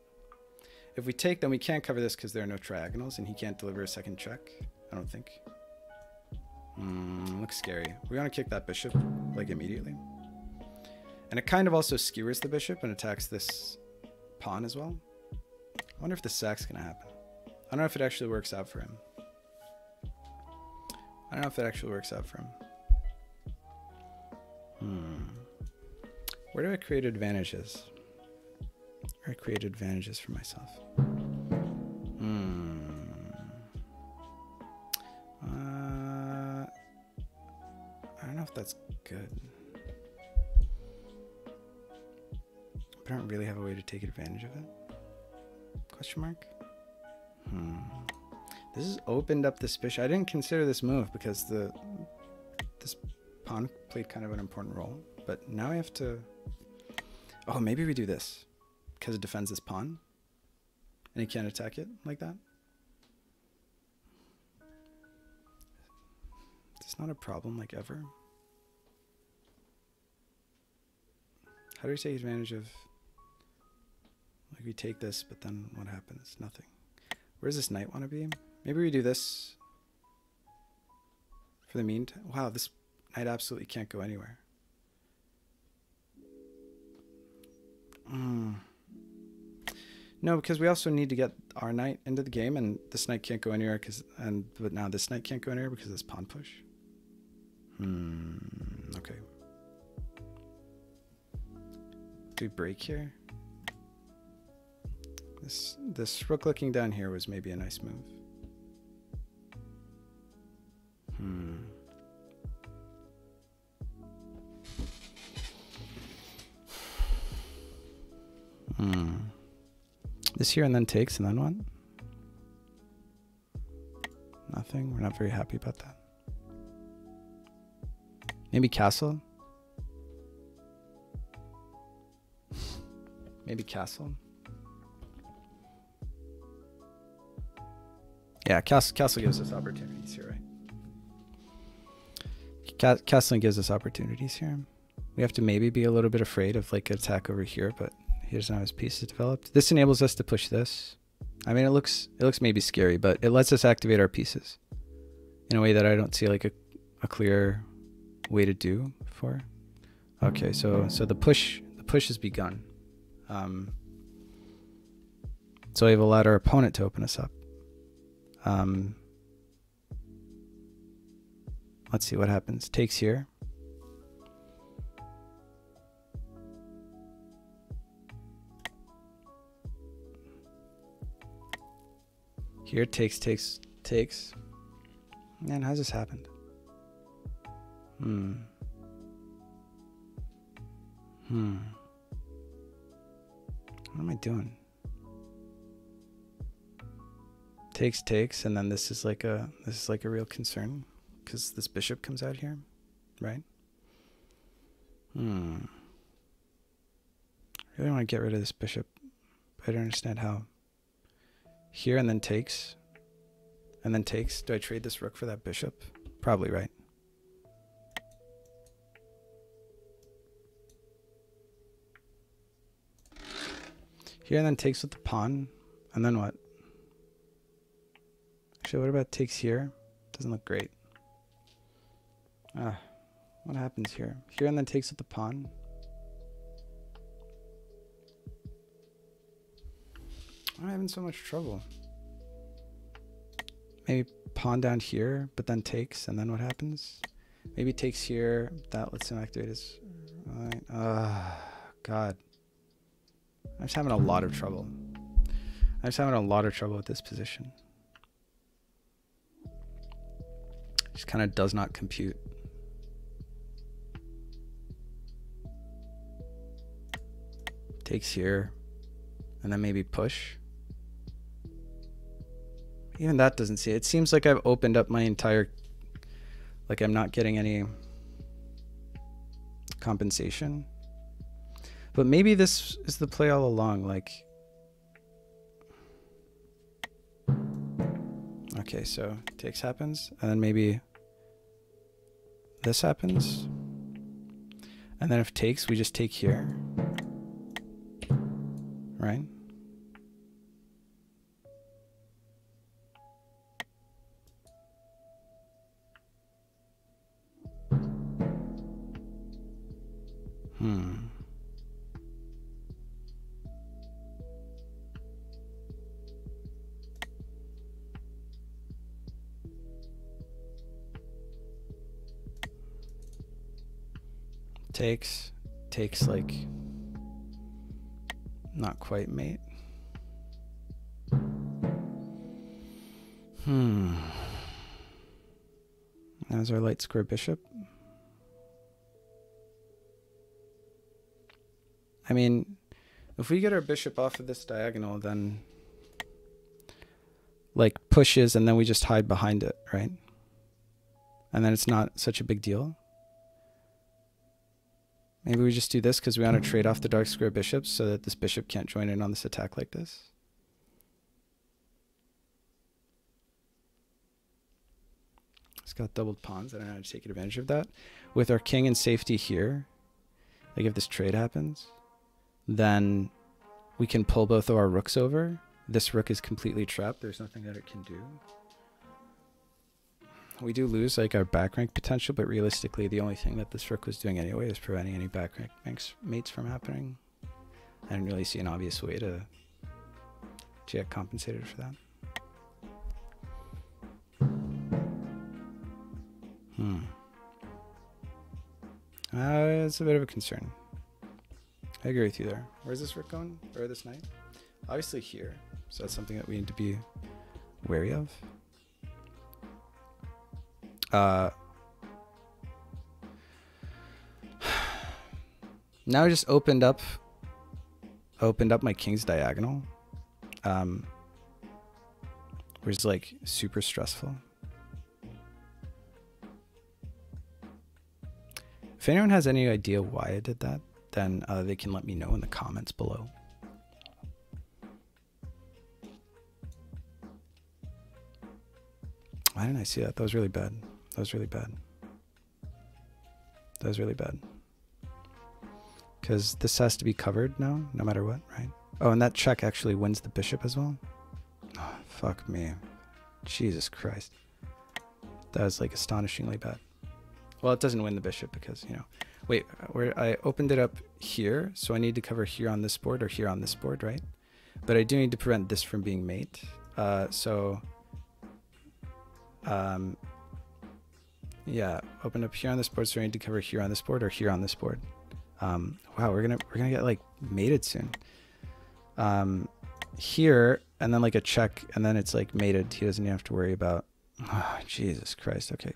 If we take, then we can't cover this because there are no triagonals, and he can't deliver a second check, I don't think. Looks scary. We want to kick that bishop, like, immediately. And it kind of also skewers the bishop and attacks this pawn as well. I wonder if the sack's going to happen. I don't know if it actually works out for him. I don't know if it actually works out for him. Where do I create advantages? Where do I create advantages for myself? I don't know if that's good. But I don't really have a way to take advantage of it. Question mark? This has opened up this bishop. I didn't consider this move because this pawn played kind of an important role. But now I have to... Oh, maybe we do this. Because it defends this pawn. And he can't attack it like that. It's not a problem, like, ever. How do we take advantage of... Like, we take this, but then what happens? Nothing. Where does this knight want to be? Maybe we do this for the meantime. Wow, this knight absolutely can't go anywhere. No, because we also need to get our knight into the game, and this knight can't go anywhere but now this knight can't go anywhere because of this pawn push. Okay. Do we break here? This rook looking down here was maybe a nice move. This here and then takes and then what? Nothing. We're not very happy about that. Maybe castle. Maybe castle. Yeah, castle gives us opportunities here, right? Castling gives us opportunities here. We have to maybe be a little bit afraid of like an attack over here, but he doesn't have his pieces developed. This enables us to push this. I mean, it looks maybe scary, but it lets us activate our pieces in a way that I don't see like a clear way to do before. Okay, so the push has begun. So we've allowed our opponent to open us up. Let's see what happens. Takes here. Here takes. Man, how's this happened? What am I doing? Takes, and then this is like a real concern because this bishop comes out here, right? I really want to get rid of this bishop, but I don't understand how. Here and then takes, and then takes. Do I trade this rook for that bishop? Probably, right? Here and then takes with the pawn, and then what? Actually, what about takes here? Doesn't look great. What happens here? Here and then takes with the pawn. I'm having so much trouble. Maybe pawn down here, but then takes, and then what happens? Maybe takes here. That lets him activate his... Right. God. I'm just having a lot of trouble. I'm just having a lot of trouble with this position. Just kind of does not compute. Takes here, and then maybe push. Even that doesn't see it. It seems like I've opened up my entire... Like I'm not getting any compensation. But maybe this is the play all along, like... Okay, so takes happens, and then maybe this happens. And then if takes, we just take here. Right? Takes like not quite mate. As our light square bishop. I mean, if we get our bishop off of this diagonal, then like pushes and then we just hide behind it, right? And then it's not such a big deal. Maybe we just do this because we want to trade off the dark square bishops so that this bishop can't join in on this attack like this. It's got doubled pawns. I don't know how to take advantage of that. With our king in safety here, like if this trade happens, then we can pull both of our rooks over. This rook is completely trapped. There's nothing that it can do. We do lose like our back rank potential, but realistically the only thing that this rook was doing anyway is preventing any back rank mates from happening. I didn't really see an obvious way to get compensated for that. It's a bit of a concern. I agree with you there. Where's this rook going? Or this knight? Obviously here. So that's something that we need to be wary of. Now I just opened up my king's diagonal, which is like super stressful. If anyone has any idea why I did that, then they can let me know in the comments below. Why didn't I see that? That was really bad. That was really bad. That was really bad. Because this has to be covered now, no matter what, right? Oh, and that check actually wins the bishop as well. Oh, fuck me. Jesus Christ. That was like astonishingly bad. Well, it doesn't win the bishop because, you know. Wait, where I opened it up here, so I need to cover here on this board or here on this board, right? But I do need to prevent this from being mate. Yeah, open up here on this board, so I need to cover here on this board or here on this board. Wow, we're gonna get like mated soon. Here and then like a check, and then it's like mated. He doesn't even have to worry about. Oh, Jesus Christ. Okay.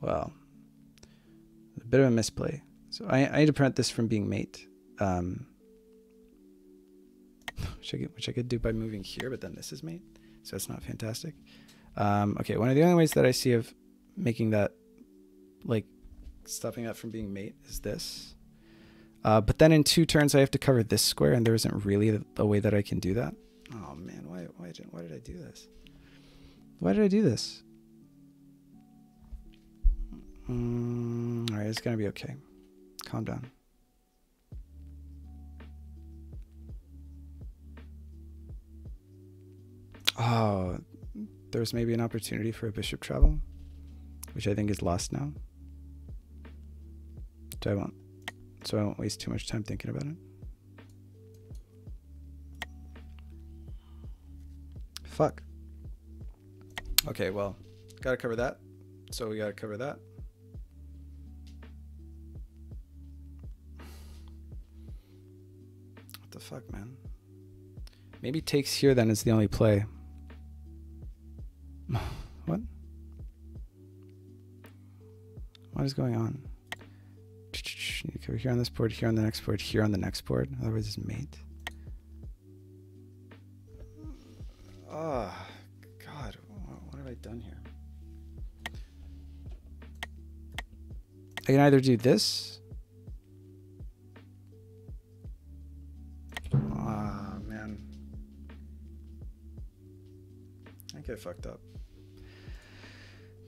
Well, a bit of a misplay. So I need to prevent this from being mate. Which I could do by moving here, but then this is mate, so it's not fantastic. Okay, one of the only ways that I see of making that, like, stopping that from being mate is this. But then in 2 turns I have to cover this square, and there isn't really a way that I can do that. Oh man, why did I do this? Why did I do this? Alright, it's gonna be okay. Calm down. Oh, there's maybe an opportunity for a bishop travel, which I think is lost now. So I won't waste too much time thinking about it. Fuck. Okay, well, gotta cover that. So we gotta cover that. What the fuck, man? Maybe takes here then is the only play. What? What is going on? You cover here on this board, here on the next board, here on the next board. Otherwise it's mate. Oh, God. What have I done here? I can either do this, think I fucked up.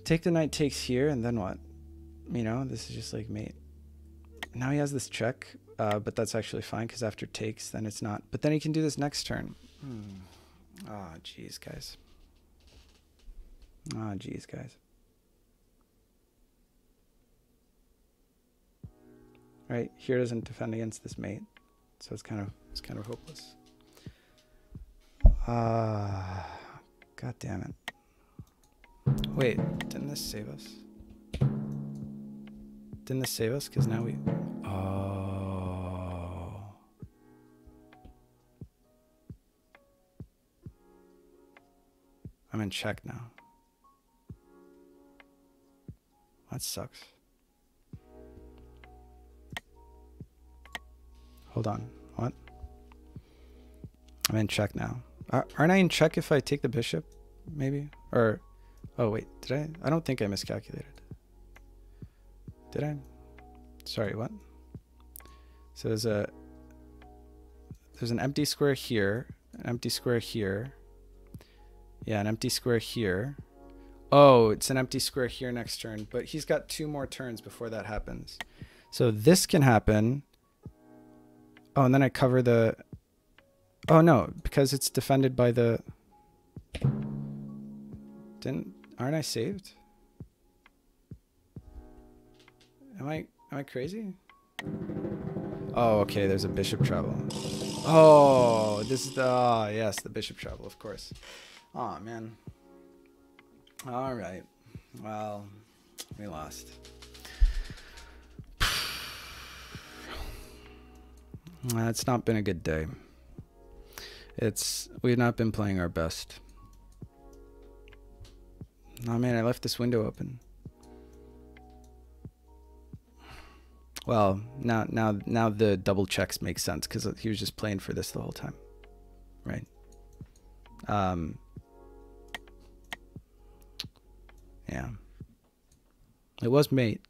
Take the knight takes here, and then what? You know, this is just like mate. Now he has this check, but that's actually fine because after takes, then it's not. But then he can do this next turn. Oh, jeez, guys. Oh, jeez, guys. Right here doesn't defend against this mate, so it's kind of hopeless. God damn it. Wait, didn't this save us? Didn't this save us? Because now we... Oh. I'm in check now. That sucks. Hold on. What? I'm in check now. Aren't I in check if I take the bishop? Maybe? Or... Oh, wait. Did I? I don't think I miscalculated. Did I? Sorry, what? So there's an empty square here. An empty square here. Yeah, an empty square here. Oh, it's an empty square here next turn. But he's got 2 more turns before that happens. So this can happen. Oh, and then I cover the... Oh, no, because it's defended by the... Aren't I saved? Am I crazy? Oh, okay, there's a bishop travel. Oh, this is the... Oh, yes, the bishop travel, of course. Oh, man. All right. Well, we lost. It's not been a good day. We've not been playing our best. Oh man, I left this window open. Well, now the double checks make sense because he was just playing for this the whole time, right? Yeah. It was mate.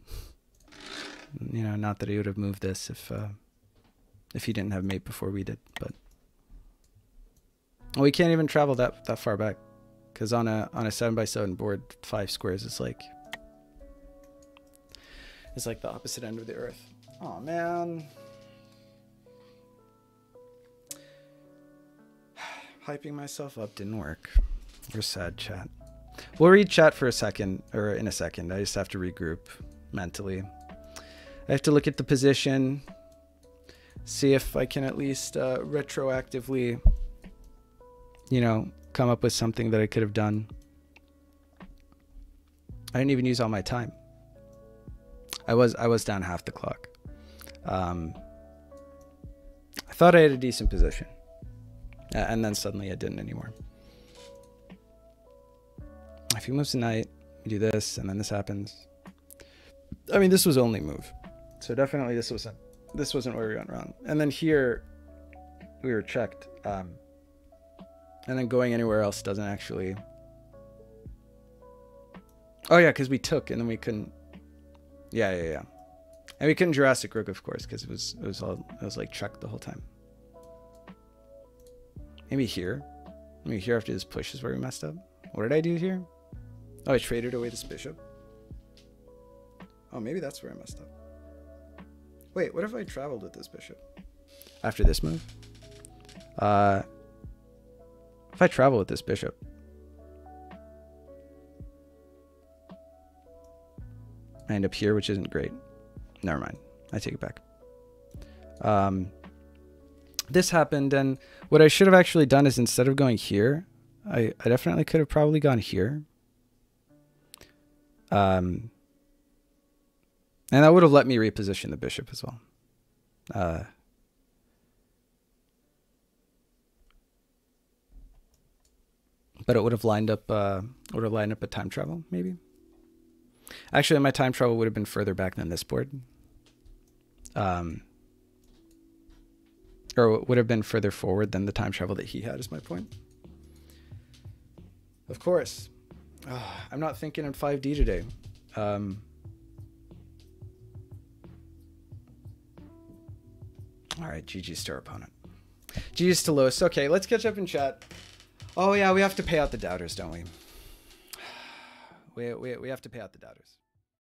You know, not that he would have moved this if he didn't have mate before we did, but we can't even travel that far back because on a 7x7 board, 5 squares is like the opposite end of the earth. Oh man. Hyping myself up didn't work. We're sad, chat. We'll read chat for a second, or in a second. I just have to regroup mentally. I have to look at the position, see if I can at least retroactively, you know, come up with something that I could have done. I didn't even use all my time. I was down half the clock. I thought I had a decent position, and then suddenly I didn't anymore. If he moves tonight, we do this, and then this happens. I mean, this was only move, so definitely this wasn't where we went wrong. And then here, we were checked, and then going anywhere else doesn't actually. Oh yeah, because we took, and then we couldn't. Yeah. And we couldn't Jurassic Rook, of course, because it was like checked the whole time. Maybe here. Maybe here after this push is where we messed up. What did I do here? Oh, I traded away this bishop. Oh, maybe that's where I messed up. Wait, what if I traveled with this bishop? After this move? If I travel with this bishop. I end up here, which isn't great. Never mind. I take it back. This happened, and what I should have actually done is instead of going here, I definitely could have probably gone here. And that would have let me reposition the bishop as well. But it would have lined up a time travel, maybe. Actually, my time travel would have been further back than this board. Or would have been further forward than the time travel that he had, is my point. Of course. I'm not thinking in 5D today. All right, GG's to our opponent. GG's to Lewis. Okay, let's catch up in chat. Oh yeah, we have to pay out the doubters, don't we? We have to pay out the doubters.